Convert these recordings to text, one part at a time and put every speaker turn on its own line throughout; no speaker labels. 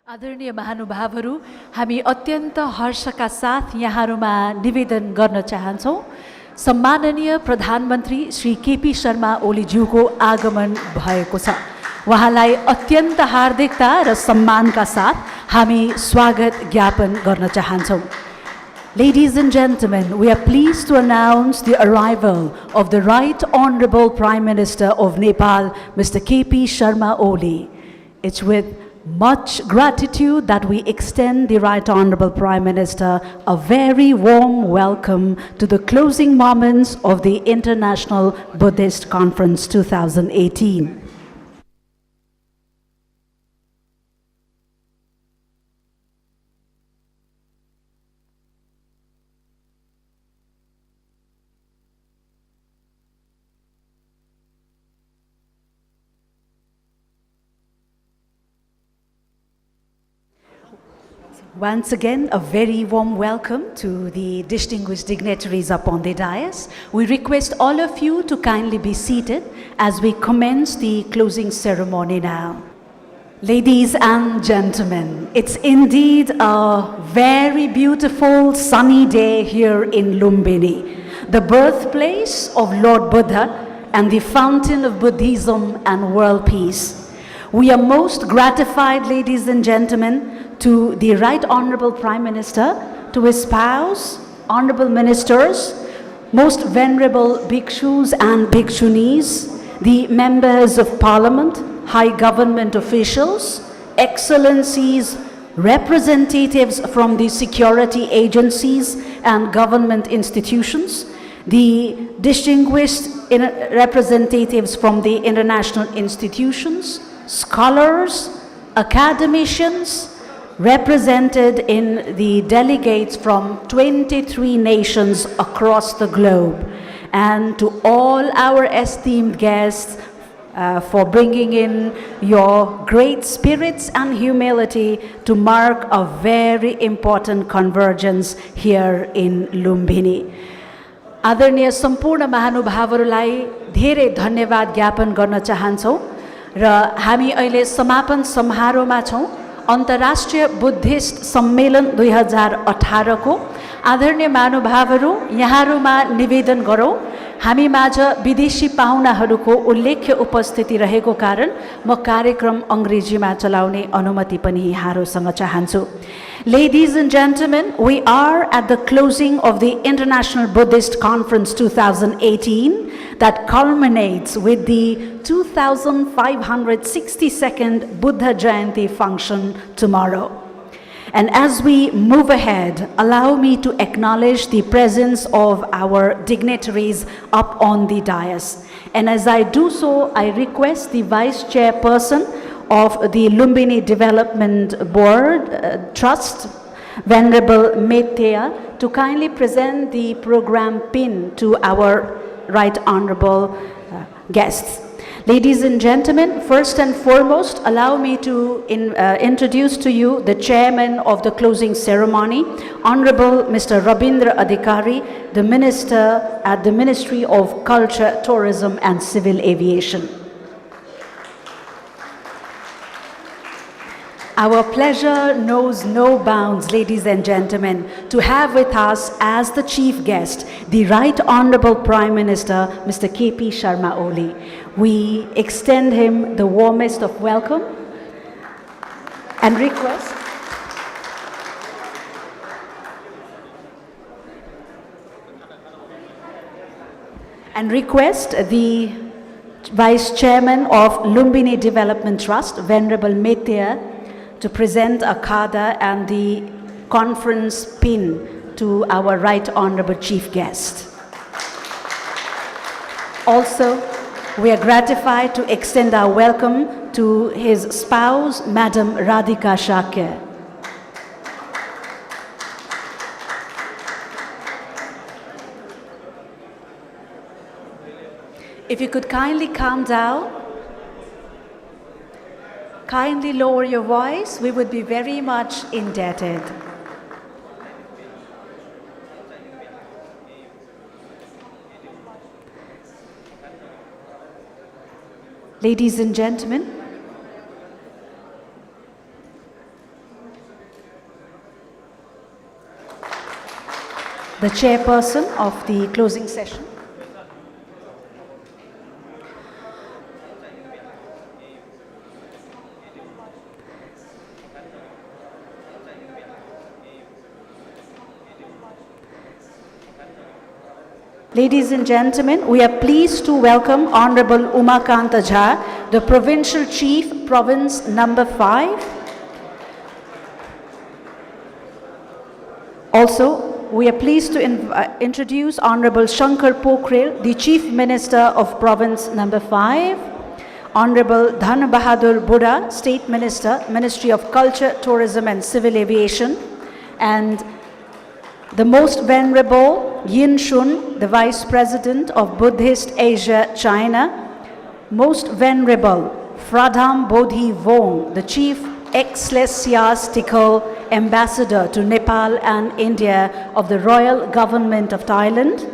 आदरणीय महानुभावहरू, हामी अत्यन्त हर्षका साथ यहाँहरूमा निवेदन गर्न चाहन्छौँ। सम्माननीय प्रधानमन्त्री श्री केपी शर्मा ओलीज्यूको आगमन भएको छ। उहाँलाई अत्यन्त हार्दिकता र सम्मानका साथ हामी स्वागत ज्ञापन गर्न चाहन्छौँ। Ladies and gentlemen, we are pleased to announce the arrival of the Right Honorable Prime Minister of Nepal, Mr. KP Sharma Oli. It's with much gratitude that we extend the Right Honorable Prime Minister a very warm welcome to the closing moments of the International Buddhist Conference 2018. Once again, a very warm welcome to the distinguished dignitaries up on the dais. We request all of you to kindly be seated as we commence the closing ceremony now. Ladies and gentlemen, it's indeed a very beautiful sunny day here in Lumbini, the birthplace of Lord Buddha and the fountain of Buddhism and world peace. We are most gratified, ladies and gentlemen, to the Right Honorable Prime Minister, to his spouse, honorable ministers, most venerable bhikshus and bhikshunis, the members of parliament, high government officials, excellencies, representatives from the security agencies and government institutions, the distinguished representatives from the international institutions, scholars, academicians, represented in the delegates from 23 nations across the globe, and to all our esteemed guests for bringing in your great spirits and humility to mark a very important convergence here in Lumbini. आदरणीय सम्पूर्ण महानुभावहरूलाई धेरै धन्यवाद ज्ञापन गर्न चाहन्छौँ र हामी अहिले समापन समारोहमा छौँ। अन्तर्राष्ट्रिय बुद्धिस्ट सम्मेलन 2018 को आदरणीय महानुभावहरू, यहाँहरूमा निवेदन गरौँ। हामी माझ विदेशी पाहुनाहरूको उल्लेख्य उपस्थिति रहेको कारण म कार्यक्रम अङ्ग्रेजीमा चलाउने अनुमति पनि यहाँहरूसँग चाहन्छु। Ladies and gentlemen, we are at the closing of the International Buddhist Conference 2018 that culminates with the 2562nd Buddha Jayanti function tomorrow. And as we move ahead, allow me to acknowledge the presence of our dignitaries up on the dais. And as I do so, I request the Vice Chairperson of the Lumbini Development Board Trust, Venerable Metea, to kindly present the program pin to our Right Honorable guests. Ladies and gentlemen, first and foremost, allow me to introduce to you the chairman of the closing ceremony, Honorable Mr. Rabindra Adhikari, the Minister at the Ministry of Culture, Tourism and Civil Aviation. Our pleasure knows no bounds, ladies and gentlemen, to have with us as the chief guest, the Right Honorable Prime Minister, Mr. KP Sharma Oli. We extend him the warmest of welcome and request the Vice Chairman of Lumbini Development Trust, Venerable Metea, to present a khada and the conference pin to our Right Honorable Chief Guest. Also, we are gratified to extend our welcome to his spouse, Madam Radhika Shakya. If you could kindly calm down, kindly lower your voice, we would be very much indebted. Ladies and gentlemen, the chairperson of the closing session. Ladies and gentlemen, we are pleased to welcome Honorable Umakanta Jha, the Provincial Chief, Province number 5. Also, we are pleased to introduce Honorable Shankar Pokhrel, the Chief Minister of Province number 5. Honorable Dhan Bahadur Buddha, State Minister, Ministry of Culture, Tourism and Civil Aviation. And the Most Venerable Yin Shun, the Vice President of Buddhist Asia, China. Most Venerable Phradam Bodhi Vong, the Chief Ecclesiastical Ambassador to Nepal and India of the Royal Government of Thailand.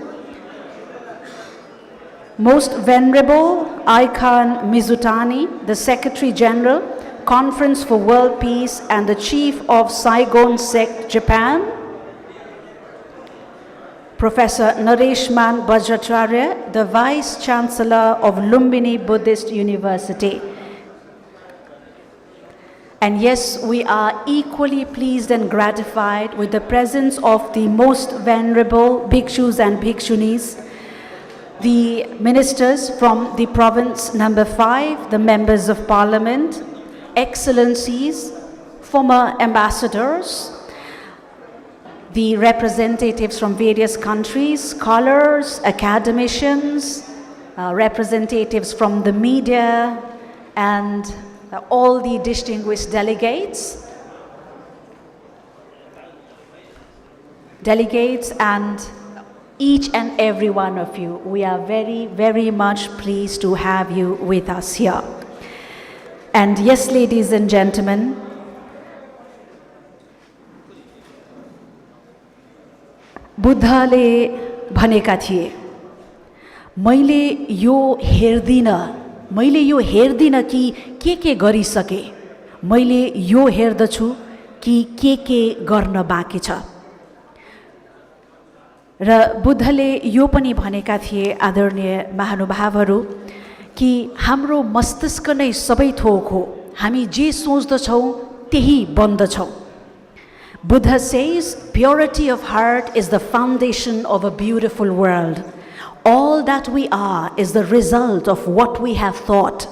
Most Venerable Aikan Mizutani, the Secretary General, Conference for World Peace and the Chief of Saigon Sect, Japan. Professor Nareshman Bajracharya, the Vice Chancellor of Lumbini Buddhist University. And yes, we are equally pleased and gratified with the presence of the Most Venerable Bhikshus and Bhikshunis, the ministers from the province number 5, the members of parliament, excellencies, former ambassadors, the representatives from various countries, scholars, academicians, representatives from the media, and all the distinguished delegates. And each and every one of you, we are very, very much pleased to have you with us here. And yes, ladies and gentlemen, बुद्धले भनेका थिए, मैले यो हेर्दिन कि के गरिसके, मैले यो हेर्दछु कि के गर्न बाँकी छ। र बुद्धले यो पनि भनेका थिए, आदरणीय महानुभावहरू, कि हाम्रो मस्तिष्क नै सबै थोक हो, हामी जे सोच्दछौँ त्यही बन्दछौँ। Buddha says, purity of heart is the foundation of a beautiful world. All that we are is the result of what we have thought.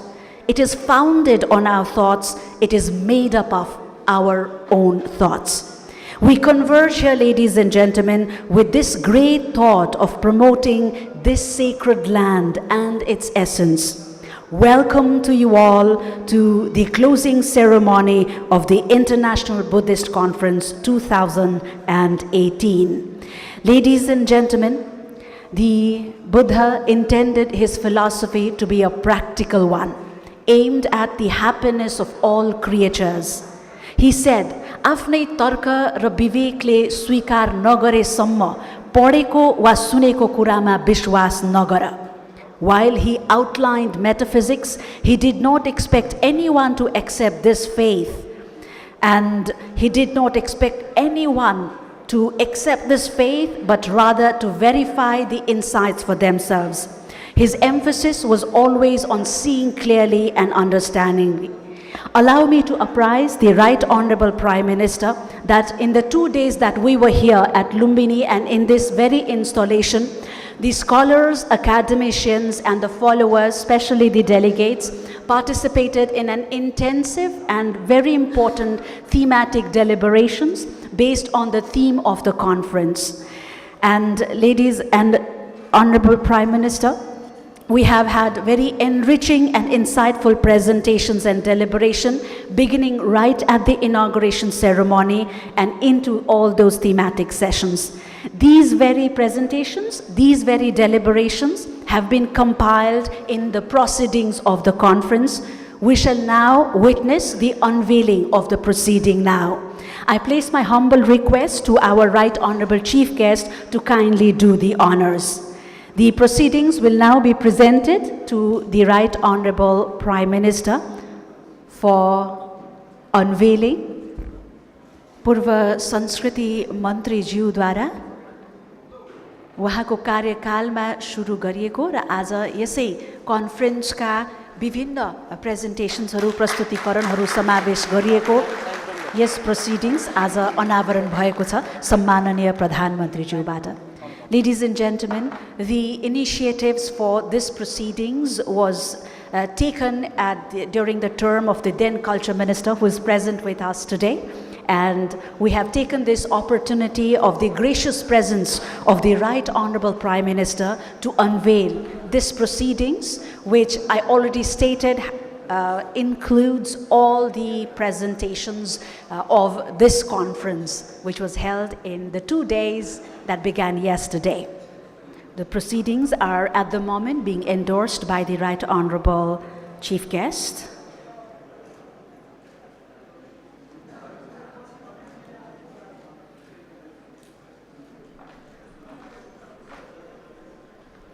It is founded on our thoughts. It is made up of our own thoughts. We converge here, ladies and gentlemen, with this great thought of promoting this sacred land and its essence. Welcome to you all to the closing ceremony of the International Buddhist Conference 2018. Ladies and gentlemen, the Buddha intended his philosophy to be a practical one, aimed at the happiness of all creatures. He said, आफ्नै तर्क र विवेकले स्वीकार नगरेसम्म पढेको वा सुनेको कुरामा विश्वास नगर. While he outlined metaphysics, he did not expect anyone to accept this faith. And he did not expect anyone to accept this faith, but rather to verify the insights for themselves. His emphasis was always on seeing clearly and understanding. Allow me to apprise the Right Honorable Prime Minister that in the 2 days that we were here at Lumbini and in this very installation, the scholars, academicians, and the followers, especially the delegates, participated in an intensive and very important thematic deliberations based on the theme of the conference. And ladies and Honorable Prime Minister, we have had very enriching and insightful presentations and deliberation beginning right at the inauguration ceremony and into all those thematic sessions. These very presentations, these very deliberations have been compiled in the proceedings of the conference. We shall now witness the unveiling of the proceeding now. I place my humble request to our Right Honorable Chief Guest to kindly do the honors. The proceedings will now be presented to the Right Honorable Prime Minister for unveiling. पूर्व संस्कृति मन्त्री ज्यूद्वारा उहाँको कार्यकालमा सुरु गरिएको र आज यसै कन्फरेन्सका विभिन्न प्रेजेन्टेसन्सहरू प्रस्तुतिकरणहरू समावेश गरिएको यस प्रोसिडिङ्स आज अनावरण भएको छ सम्माननीय प्रधानमन्त्रीज्यूबाट। Ladies and gentlemen, the initiatives for this proceedings was taken during the term of the then Culture Minister, who is present with us today. And we have taken this opportunity of the gracious presence of the Right Honourable Prime Minister to unveil this proceedings, which I already stated includes all the presentations of this conference, which was held in the 2 days that began yesterday. The proceedings are at the moment being endorsed by the Right Honourable Chief Guest.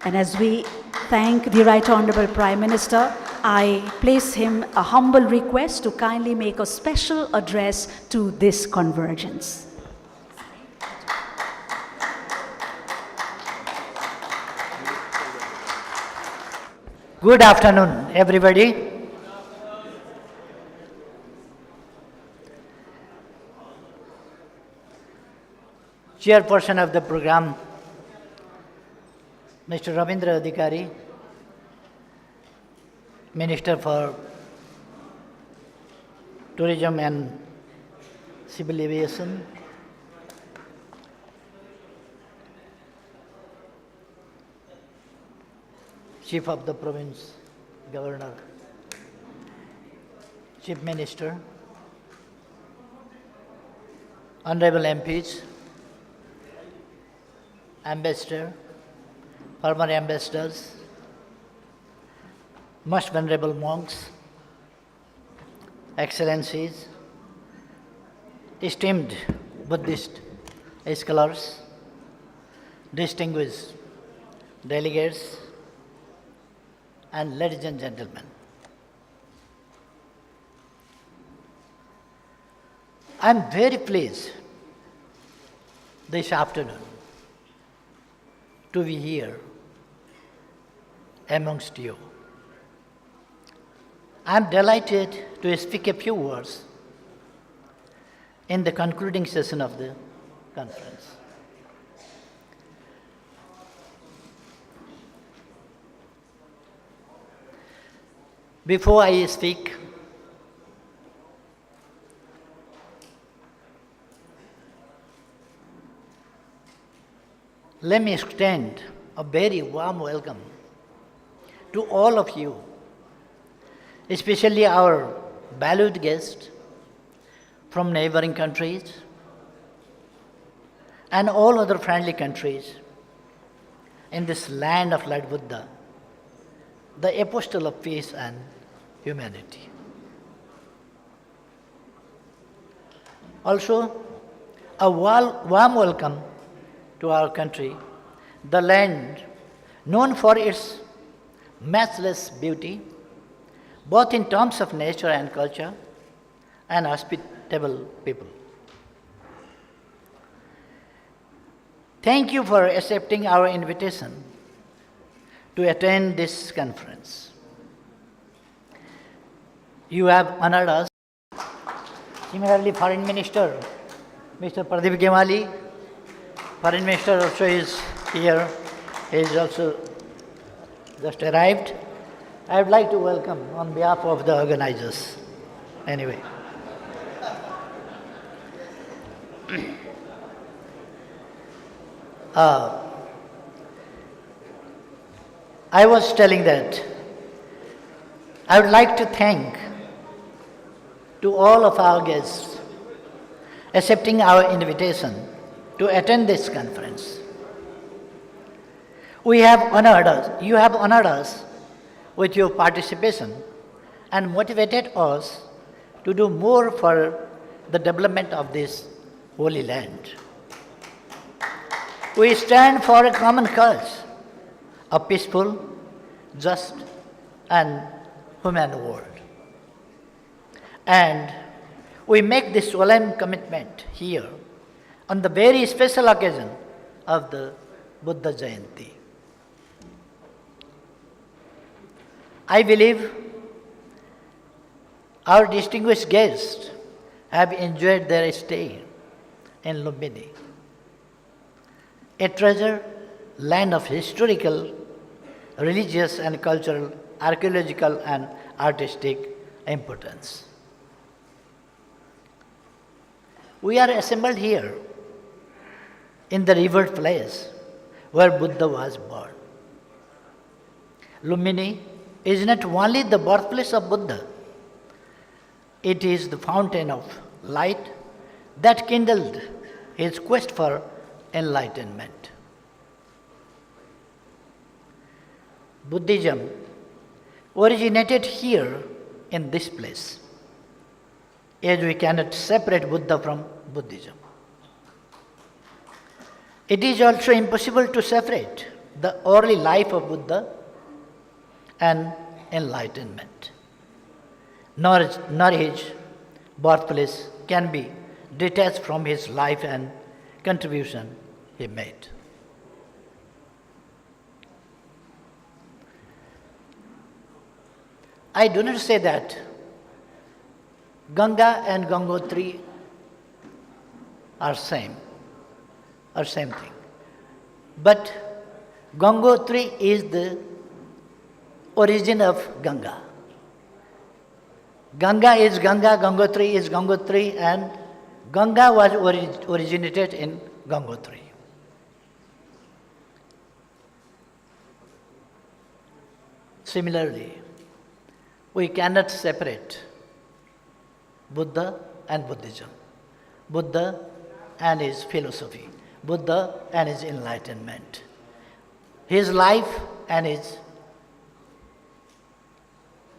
And as we thank the Right Honourable Prime Minister, I place him a humble request to kindly make a special address to this convergence.
Good afternoon, everybody. Chairperson of the program, Mr. Ravindra Adhikari, Minister for Tourism and Civil Aviation, Chief of the Province, Governor, Chief Minister, Honorable MPs, Ambassador, former ambassadors, most venerable monks, excellencies, esteemed Buddhist scholars, distinguished delegates, and ladies and gentlemen. I am very pleased this afternoon to be here amongst you. I am delighted to speak a few words in the concluding session of the conference. Before I speak, let me extend a very warm welcome to all of you, especially our valued guests from neighboring countries and all other friendly countries in this land of Lord Buddha, the apostle of peace and humanity. Also, a warm welcome to our country, the land known for its matchless beauty, both in terms of nature and culture, and hospitable people. Thank you for accepting our invitation to attend this conference. You have honored us. Similarly, Foreign Minister, Mr. Pradeep Gemali, Foreign Minister also is here. He is also just arrived. I would like to welcome on behalf of the organizers. Anyway. I was telling that I would like to thank to all of our guests accepting our invitation to attend this conference. You have honored us with your participation and motivated us to do more for the development of this holy land. We stand for a common cause, a peaceful, just, and human world. And we make this solemn commitment here on the very special occasion of the Buddha Jayanti. I believe our distinguished guests have enjoyed their stay in Lumbini, a treasure land of historical, religious and cultural, archaeological and artistic importance. We are assembled here in the revered place where Buddha was born. Lumbini is not only the birthplace of Buddha, it is the fountain of light that kindled his quest for enlightenment. Buddhism originated here in this place, as we cannot separate Buddha from Buddhism. It is also impossible to separate the early life of Buddha and enlightenment. Nor his birthplace can be detached from his life and contribution he made. I do not say that Ganga and Gangotri are same thing. But Gangotri is the origin of Ganga. Ganga is Ganga, Gangotri is Gangotri, and Ganga was originated in Gangotri. Similarly, we cannot separate Buddha and Buddhism, Buddha and his philosophy, Buddha and his enlightenment, his life and his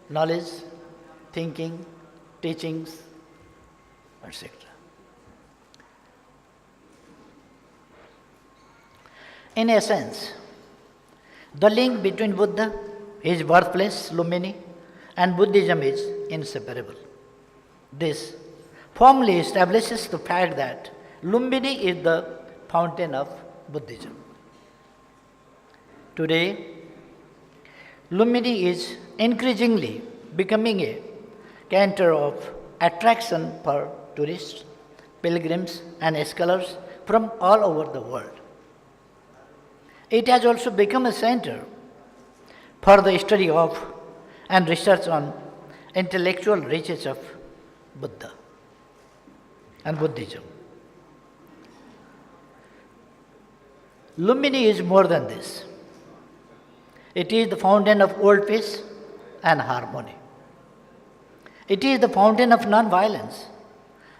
knowledge, thinking, teachings, etc. In essence, the link between Buddha, his birthplace, Lumbini, and Buddhism is inseparable. This firmly establishes the fact that Lumbini is the fountain of Buddhism. Today, Lumbini is increasingly becoming a center of attraction for tourists, pilgrims, and scholars from all over the world. It has also become a center for the study of and research on intellectual riches of Buddha and Buddhism. Lumbini is more than this. It is the fountain of world peace and harmony. It is the fountain of non-violence.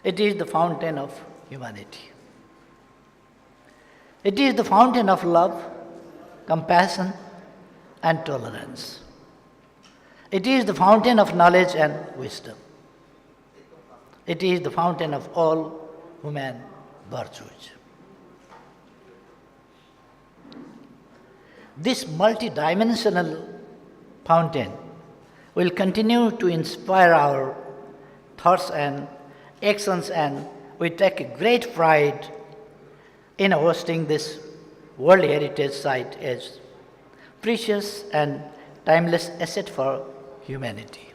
It is the fountain of humanity. It is the fountain of love, compassion, and tolerance. It is the fountain of knowledge and wisdom. It is the fountain of all human virtues. This multidimensional fountain will continue to inspire our thoughts and actions, and we take a great pride in hosting this World Heritage Site as precious and timeless asset for humanity.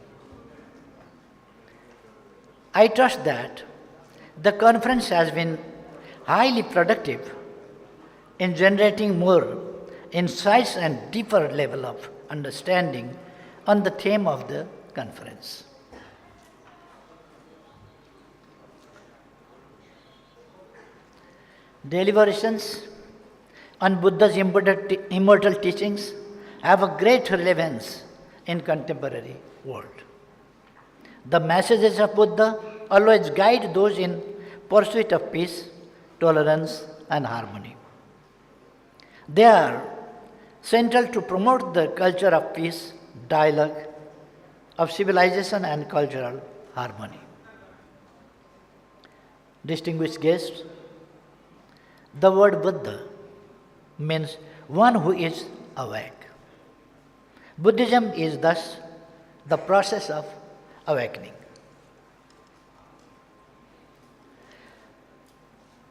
I trust that the conference has been highly productive in generating more insights and deeper level of understanding on the theme of the conference. Deliberations on Buddha's immortal teachings have a great relevance in contemporary world. The messages of Buddha always guide those in pursuit of peace, tolerance, and harmony. They are central to promote the culture of peace, dialogue, of civilization and cultural harmony. Distinguished guests, the word Buddha means one who is awake. Buddhism is thus the process of awakening.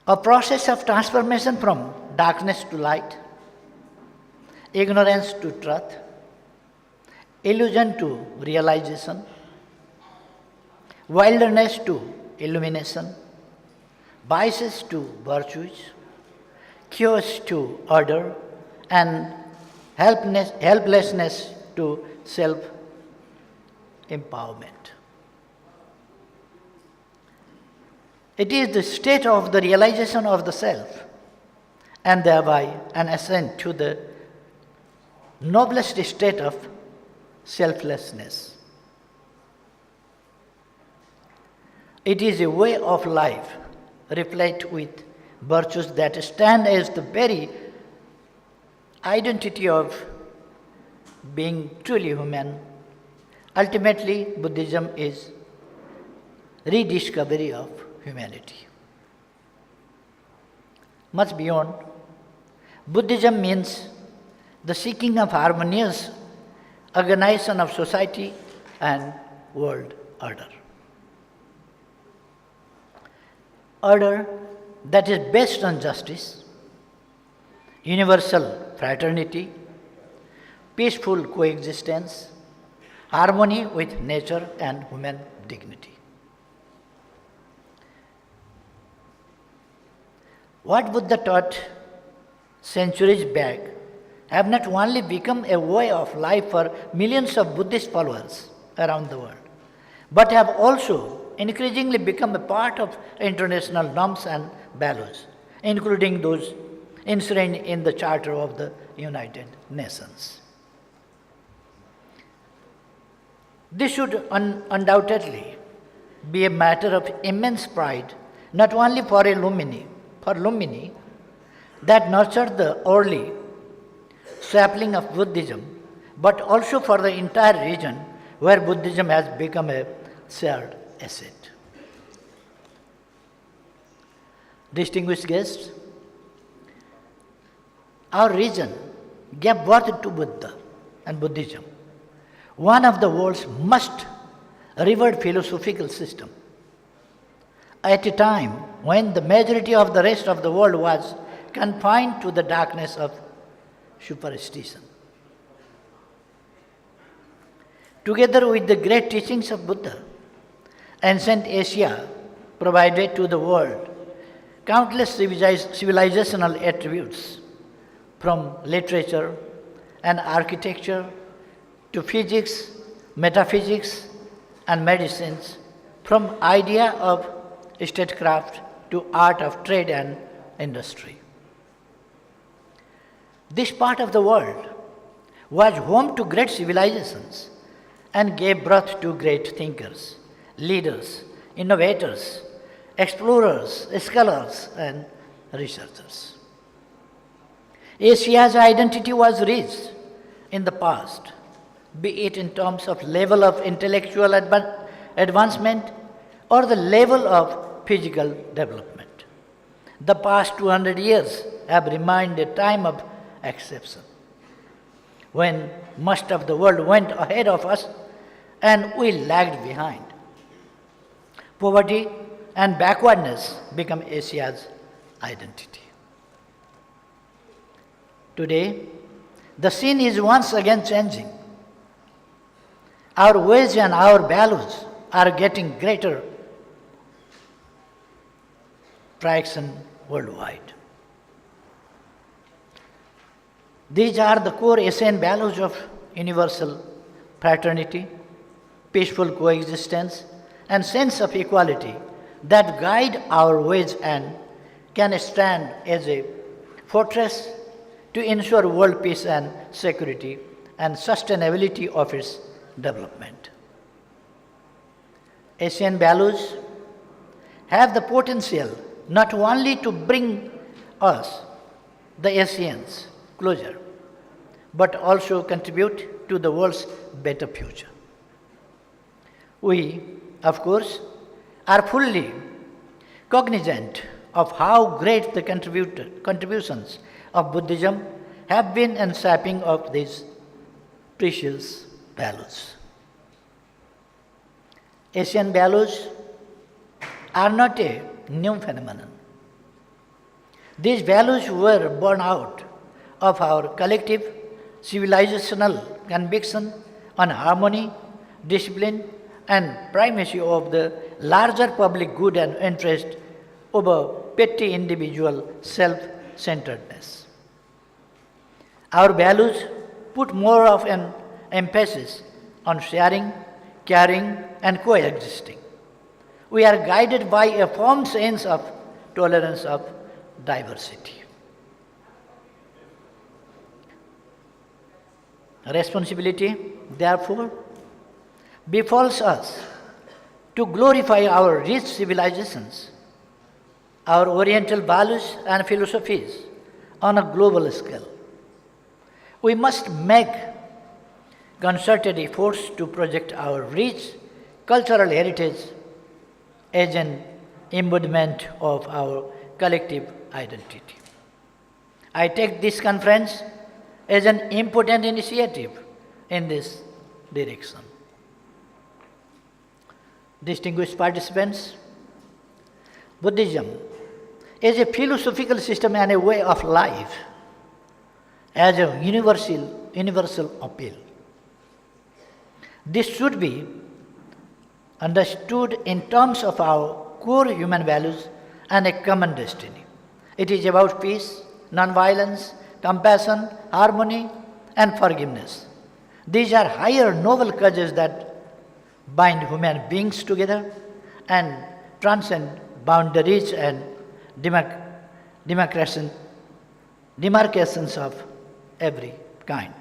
A process of transformation from darkness to light, ignorance to truth, illusion to realization, wilderness to illumination, vices to virtues, chaos to order, and helplessness to self-empowerment. It is the state of the realization of the self, and thereby an ascent to the noblest state of selflessness. It is a way of life replete with virtues that stand as the very identity of being truly human. Ultimately, Buddhism is rediscovery of humanity. Much beyond, Buddhism means the seeking of harmonious organization of society and world order. Order that is based on justice, universal fraternity, peaceful coexistence, harmony with nature and human dignity. What Buddha taught centuries back have not only become a way of life for millions of Buddhist followers around the world, but have also increasingly become a part of international norms and values, including those enshrined in the Charter of the United Nations. This should undoubtedly be a matter of immense pride, not only for Lumbini, that nurtured the early sapling of Buddhism, but also for the entire region where Buddhism has become a shared asset. Distinguished guests, our region gave birth to Buddha and Buddhism, one of the world's most revered philosophical systems, at a time when the majority of the rest of the world was confined to the darkness of superstition. Together with the great teachings of Buddha, ancient Asia provided to the world countless civilizational attributes, from literature and architecture to physics, metaphysics, and medicines, from idea of statecraft to art of trade and industry. This part of the world was home to great civilizations and gave birth to great thinkers, leaders, innovators, explorers, scholars, and researchers. Asia's identity was rich in the past, be it in terms of level of intellectual advancement or the level of physical development. The past 200 years have remained a time of exception, when most of the world went ahead of us and we lagged behind. Poverty and backwardness become Asia's identity. Today, the scene is once again changing. Our ways and our values are getting greater traction worldwide. These are the core Asian values of universal fraternity, peaceful coexistence, and sense of equality that guide our ways and can stand as a fortress to ensure world peace and security and sustainability of its development. Asian values have the potential not only to bring us, the Asians, closer, but also contribute to the world's better future. We, of course, are fully cognizant of how great the contributions of Buddhism have been in shaping of these precious values. Asian values are not a new phenomenon. These values were born out of our collective civilizational conviction on harmony, discipline, and primacy of the larger public good and interest over petty individual self-centeredness. Our values put more of an emphasis on sharing, caring, and coexisting. We are guided by a firm sense of tolerance of diversity. Responsibility, therefore, befalls us to glorify our rich civilizations, our Oriental values and philosophies on a global scale. We must make concerted efforts to project our rich cultural heritage as an embodiment of our collective identity. I take this conference as an important initiative in this direction. Distinguished participants, Buddhism is a philosophical system and a way of life, as a universal appeal. This should be understood in terms of our core human values and a common destiny. It is about peace, non-violence, compassion, harmony, and forgiveness. These are higher noble causes that bind human beings together and transcend boundaries and demarcations of every kind.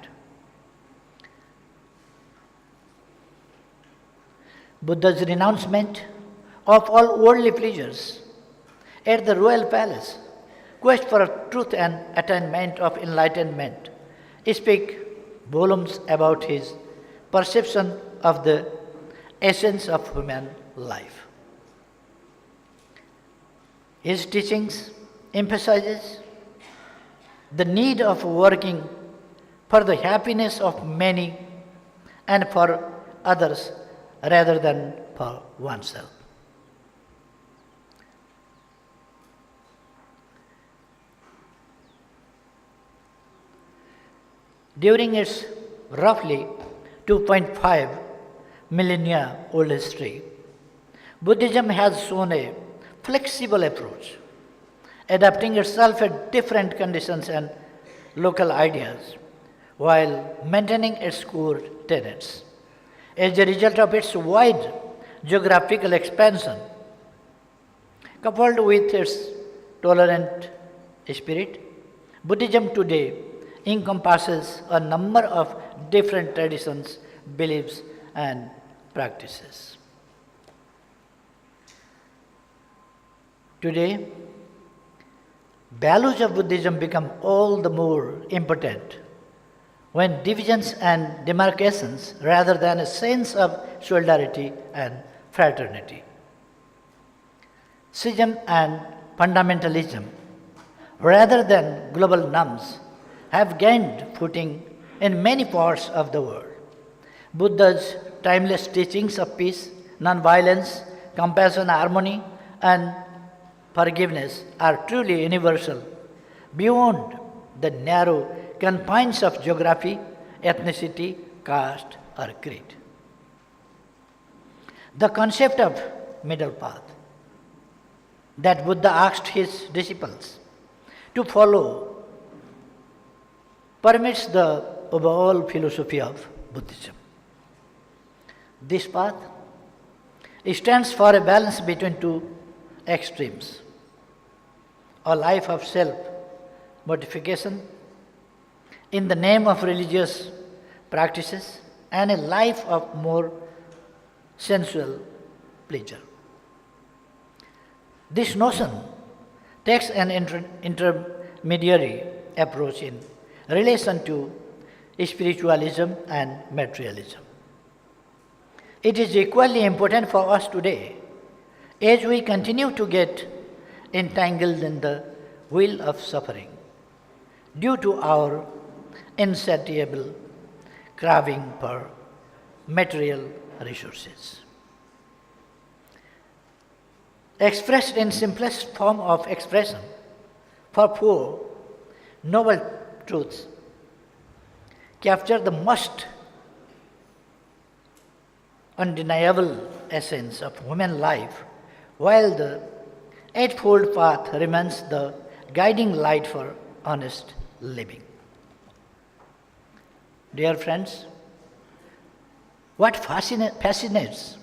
Buddha's renouncement of all worldly pleasures at the royal palace, quest for truth and attainment of enlightenment, speak volumes about his perception of the essence of human life. His teachings emphasizes the need of working for the happiness of many and for others rather than for oneself. During its roughly 2.5 millennia old history, Buddhism has shown a flexible approach, adapting itself at different conditions and local ideas while maintaining its core tenets. As a result of its wide geographical expansion, coupled with its tolerant spirit, Buddhism today encompasses a number of different traditions, beliefs, and practices. Today, values of Buddhism become all the more important when divisions and demarcations rather than a sense of solidarity and fraternity. Schism and fundamentalism, rather than global norms, have gained footing in many parts of the world. Buddha's timeless teachings of peace, non-violence, compassion, harmony, and forgiveness are truly universal, beyond the narrow confines of geography, ethnicity, caste, or creed. The concept of middle path that Buddha asked his disciples to follow permits the overall philosophy of Buddhism. This path stands for a balance between two extremes: a life of self-mortification in the name of religious practices and a life of more sensual pleasure. This notion takes an intermediary approach in relation to spiritualism and materialism. It is equally important for us today as we continue to get entangled in the wheel of suffering due to our insatiable craving for material resources. Expressed in simplest form of expression for four noble truths: capture the most undeniable essence of human life, while the Eightfold Path remains the guiding light for honest living. Dear friends, what fascinates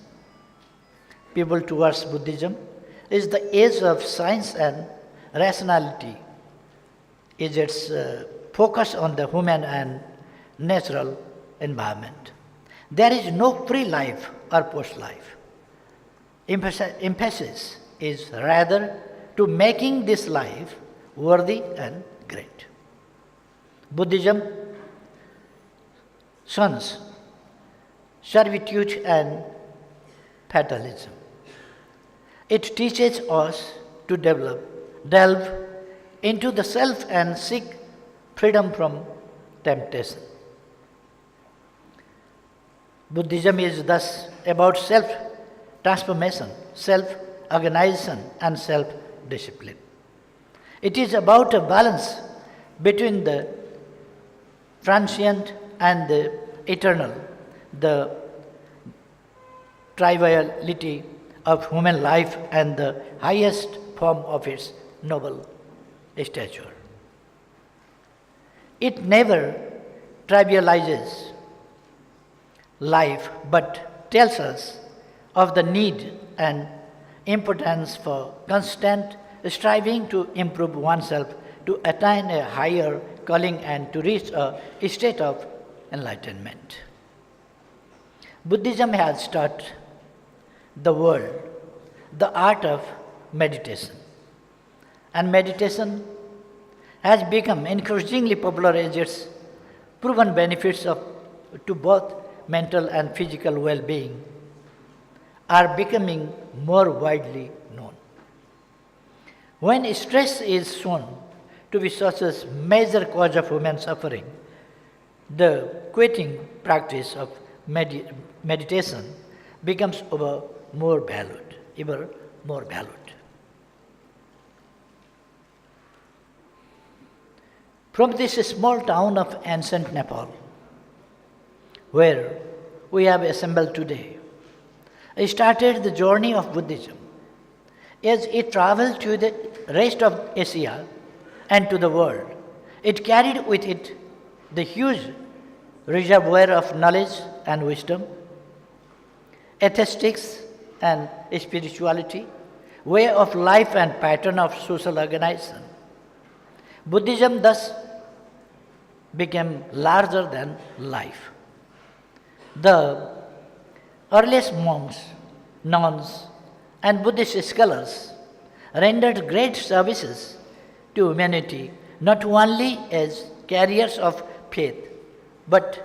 people towards Buddhism is the age of science and rationality, is its focus on the human and natural environment. There is no pre-life or post-life. Emphasis is rather to making this life worthy and great. Buddhism shuns servitude and fatalism. It teaches us to delve into the self and seek freedom from temptation. Buddhism is thus about self-transformation, self-organization and self-discipline. It is about a balance between the transient and the eternal, the triviality of human life and the highest form of its noble stature. It never trivializes life but tells us of the need and importance for constant striving to improve oneself, to attain a higher calling and to reach a state of enlightenment. Buddhism has taught the world the art of meditation, and meditation has become increasingly popular as its proven benefits to both mental and physical well-being are becoming more widely known. When stress is shown to be such a major cause of human suffering, the quitting practice of meditation becomes ever more valued. From this small town of ancient Nepal, where we have assembled today, started the journey of Buddhism. As it traveled to the rest of Asia and to the world, it carried with it the huge reservoir of knowledge and wisdom, aesthetics and spirituality, way of life and pattern of social organization. Buddhism thus became larger than life. The earliest monks, nuns, and Buddhist scholars rendered great services to humanity not only as carriers of faith, but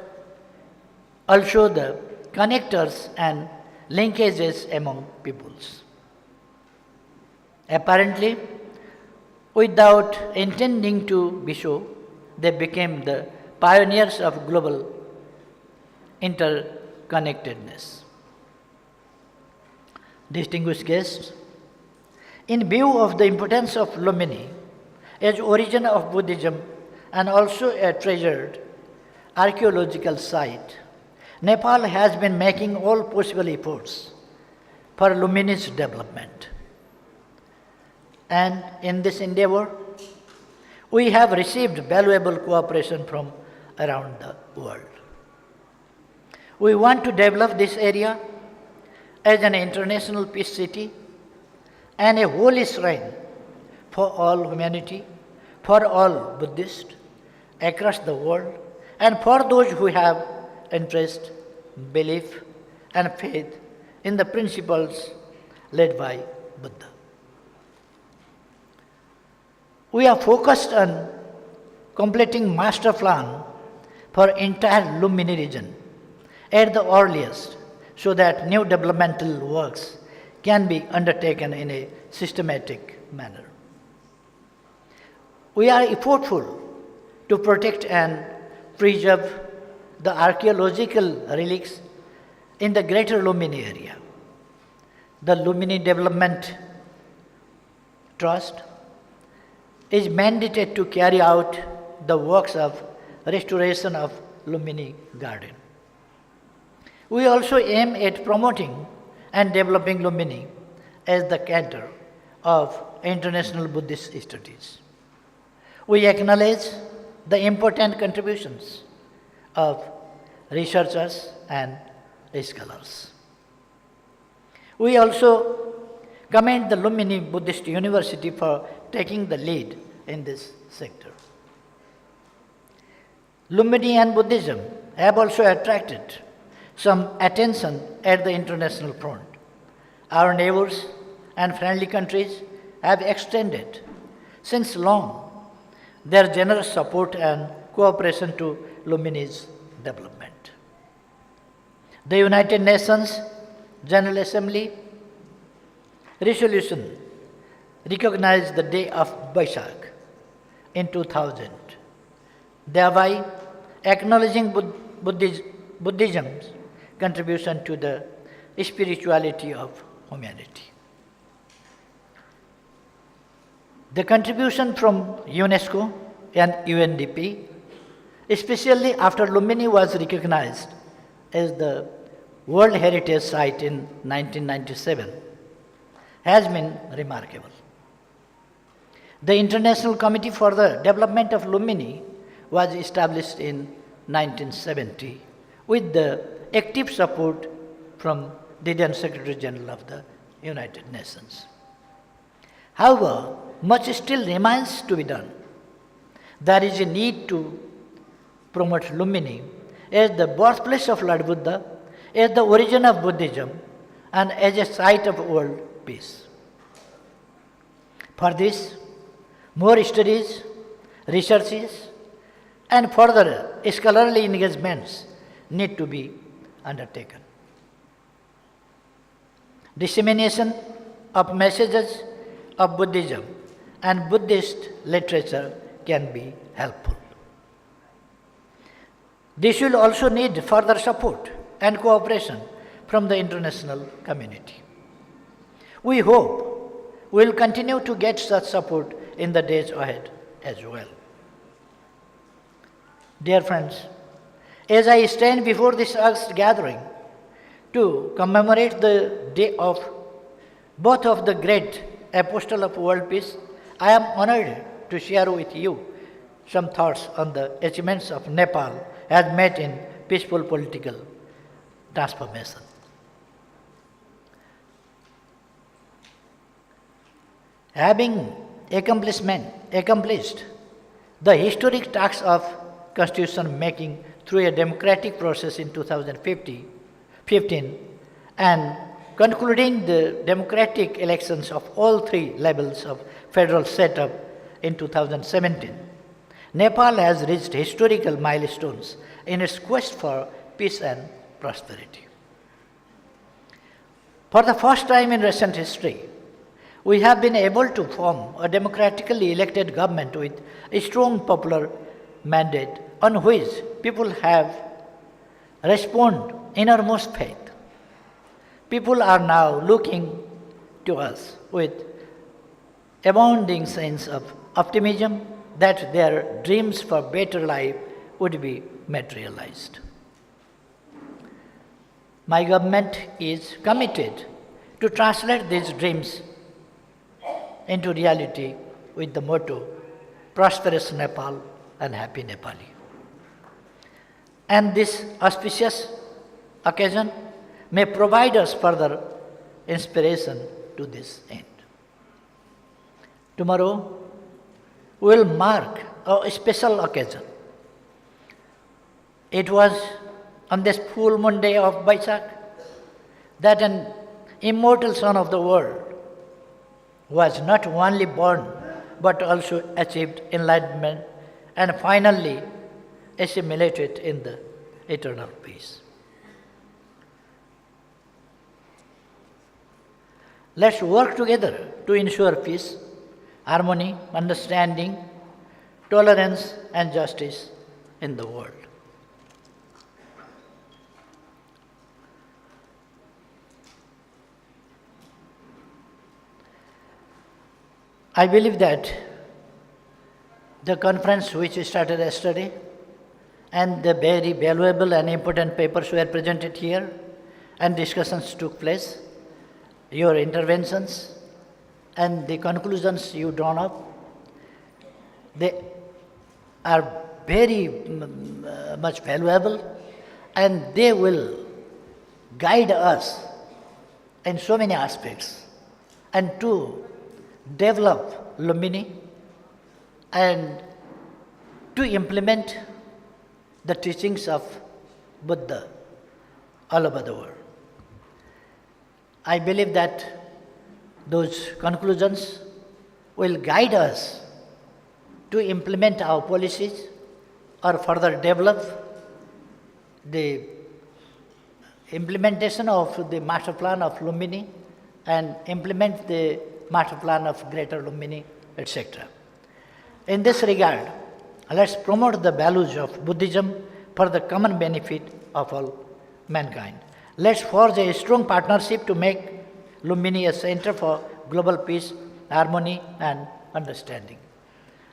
also the connectors and linkages among peoples. Apparently, without intending to be so, they became the pioneers of global interconnectedness. Distinguished guests, in view of the importance of Lumbini as origin of Buddhism and also a treasured archaeological site, Nepal has been making all possible efforts for Lumbini's development. And in this endeavor, we have received valuable cooperation from around the world. We want to develop this area as an international peace city and a holy shrine for all humanity, for all Buddhists across the world, and for those who have interest, belief, and faith in the principles led by Buddha. We are focused on completing master plan for entire Lumbini region at the earliest, so that new developmental works can be undertaken in a systematic manner. We are effortful to protect and preserve the archaeological relics in the greater Lumbini area. The Lumbini Development Trust is mandated to carry out the works of restoration of Lumbini Garden. We also aim at promoting and developing Lumbini as the center of international Buddhist studies. We acknowledge the important contributions of researchers and scholars. We also commend the Lumbini Buddhist University for taking the lead in this sector. Lumbini and Buddhism have also attracted some attention at the international front. Our neighbors and friendly countries have extended since long their generous support and cooperation to Lumbini's development. The United Nations General Assembly resolution recognized the day of Vaishak in 2000, thereby acknowledging Buddhism's contribution to the spirituality of humanity. The contribution from UNESCO and UNDP, especially after Lumbini was recognized as the World Heritage Site in 1997, has been remarkable. The International Committee for the Development of Lumbini was established in 1970 with the active support from the then Secretary General of the United Nations. However, much still remains to be done. There is a need to promote Lumbini as the birthplace of Lord Buddha, as the origin of Buddhism, and as a site of world peace. For this, more studies, researches, and further scholarly engagements need to be undertaken. Dissemination of messages of Buddhism and Buddhist literature can be helpful. This will also need further support and cooperation from the international community. We hope we will continue to get such support in the days ahead as well. Dear friends, as I stand before this august gathering to commemorate the day of both of the great Apostle of World Peace, I am honored to share with you some thoughts on the achievements of Nepal as made in peaceful political transformation. Having accomplished the historic task of constitution making through a democratic process in 2015 and concluding the democratic elections of all three levels of federal setup in 2017, Nepal has reached historical milestones in its quest for peace and prosperity. For the first time in recent history, we have been able to form a democratically elected government with a strong popular mandate on which people have responded innermost faith. People are now looking to us with abounding sense of optimism that their dreams for better life would be materialized. My government is committed to translate these dreams into reality with the motto, prosperous Nepal and happy Nepali. And this auspicious occasion may provide us further inspiration to this end. Tomorrow, we will mark a special occasion. It was on this full moon day of Vaishak that an immortal son of the world was not only born but also achieved enlightenment and finally assimilated in the eternal peace. Let's work together to ensure peace, harmony, understanding, tolerance, and justice in the world. I believe that the conference which started yesterday and the very valuable and important papers were presented here, and discussions took place. Your interventions and the conclusions you drawn up, they are very much valuable, and they will guide us in so many aspects, and to develop Lumbini and to implement the teachings of Buddha all over the world. I believe that those conclusions will guide us to implement our policies or further develop the implementation of the master plan of Lumbini and implement the master plan of Greater Lumbini, etc. In this regard, let's promote the values of Buddhism for the common benefit of all mankind. Let's forge a strong partnership to make Lumbini a center for global peace, harmony, and understanding.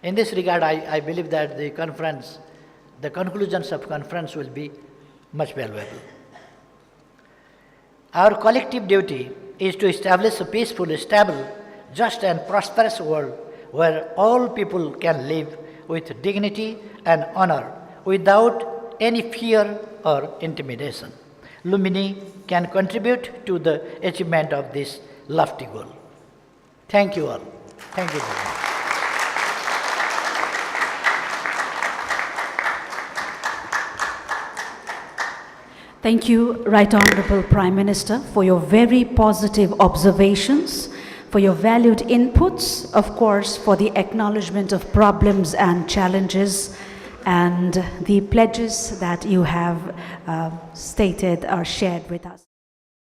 In this regard, I believe that the conclusions of conference will be much valuable. Our collective duty is to establish a peaceful, stable, just and prosperous world where all people can live with dignity and honor without any fear or intimidation. Lumbini can contribute to the achievement of this lofty goal. Thank you all. Thank you very much.
Thank you, Right Honorable Prime Minister, for your very positive observations, for your valued inputs, of course, for the acknowledgement of problems and challenges, and the pledges that you have stated or shared with us.